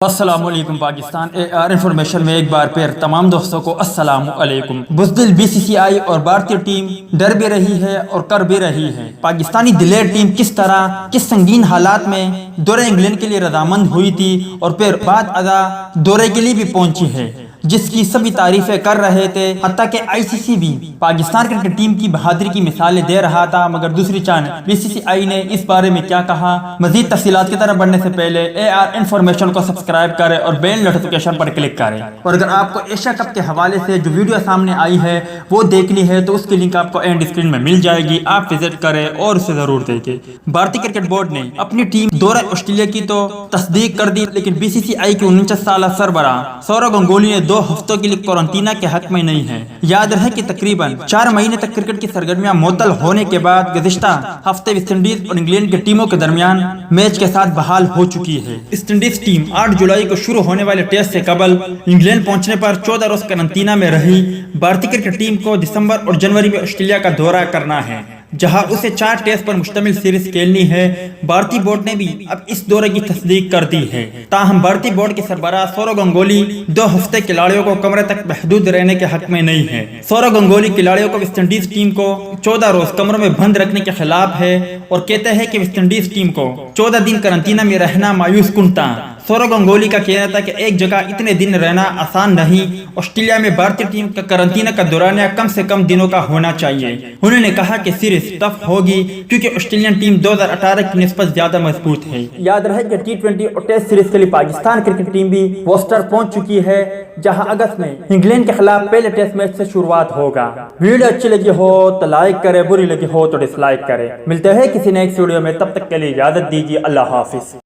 السلام علیکم Pakistan AR information میں ایک بار پھر تمام دوستوں کو السلام علیکم۔ بزدل BCCI اور بھارتی ٹیم ڈر بھی رہی ہے اور کر بھی رہی ہے۔ پاکستانی دلیر ٹیم کس طرح کس سنگین حالات میں دورہ انگلینڈ کے لیے رضامند ہوئی تھی اور پھر بعد ازاں دورے کے لیے بھی پہنچی ہے، جس کی سبھی تعریفیں کر رہے تھے، حتیٰ کہ ICC بھی پاکستان کرکٹ ٹیم کی بہادری کی مثالیں دے رہا تھا۔ مگر دوسری جانب BCCI نے اس بارے میں کیا کہا؟ مزید تفصیلات کی طرف بڑھنے سے پہلے AR انفارمیشن کو سبسکرائب کریں اور بیل نوٹیفیکیشن پر کلک کریں، اور اگر آپ کو ایشیا کپ کے حوالے سے جو ویڈیو سامنے آئی ہے وہ دیکھنی ہے تو اس کی لنک آپ کو اینڈ اسکرین میں مل جائے گی، آپ وزٹ کریں اور اسے ضرور دیکھیں۔ بھارتی کرکٹ بورڈ نے اپنی ٹیم دورہ آسٹریلیا کی تو تصدیق کر دی، لیکن BCCI کے 49 سالہ سربراہ سورو گنگولی نے 2 ہفتوں کے لیے قرنطینہ کے حق میں نہیں ہے۔ یاد رہے کہ تقریباً 4 مہینے تک کرکٹ کی سرگرمیاں معطل ہونے کے بعد گزشتہ ہفتے ویسٹ انڈیز اور انگلینڈ کی ٹیموں کے درمیان میچ کے ساتھ بحال ہو چکی ہے۔ ویسٹ انڈیز ٹیم 8 جولائی کو شروع ہونے والے ٹیسٹ سے قبل انگلینڈ پہنچنے پر 14 روز قرنطینہ میں رہی۔ بھارتی کرکٹ ٹیم کو دسمبر اور جنوری میں آسٹریلیا کا دورہ کرنا ہے، جہاں اسے 4 ٹیسٹ پر مشتمل سیریز کھیلنی ہے۔ بھارتی بورڈ نے بھی اب اس دورے کی تصدیق کر دی ہے، تاہم بھارتی بورڈ کے سربراہ سورو گنگولی 2 ہفتے کھلاڑیوں کو کمرے تک محدود رہنے کے حق میں نہیں ہے۔ سورو گنگولی کھلاڑیوں کو ویسٹ انڈیز ٹیم کو 14 روز کمروں میں بند رکھنے کے خلاف ہے اور کہتے ہیں کہ ویسٹ انڈیز ٹیم کو 14 دن قرنطینہ میں رہنا مایوس کن تھا۔ سورو گنگولی کا کہنا تھا کہ ایک جگہ اتنے دن رہنا آسان نہیں، آسٹریلیا میں بھارتی ٹیم کا قرنطینہ کا دورانیہ کم سے کم دنوں کا ہونا چاہیے۔ انہوں نے کہا کہ سیریز ٹف ہوگی کیونکہ آسٹریلین ٹیم 2018 کی نسبت زیادہ مضبوط ہے۔ یاد رہے کہ T20 اور ٹیسٹ سیریز کے لیے پاکستان کرکٹ ٹیم بھی بوسٹر پہنچ چکی ہے، جہاں اگست میں انگلینڈ کے خلاف پہلے ٹیسٹ میچ سے شروعات ہوگا۔ ویڈیو اچھی لگی ہو تو لائک کرے، بری لگی ہو تو ڈس لائک کرے۔ ملتے ہیں کسی نیکسٹ ویڈیو میں، تب تک کے لیے اجازت دیجیے، اللہ حافظ۔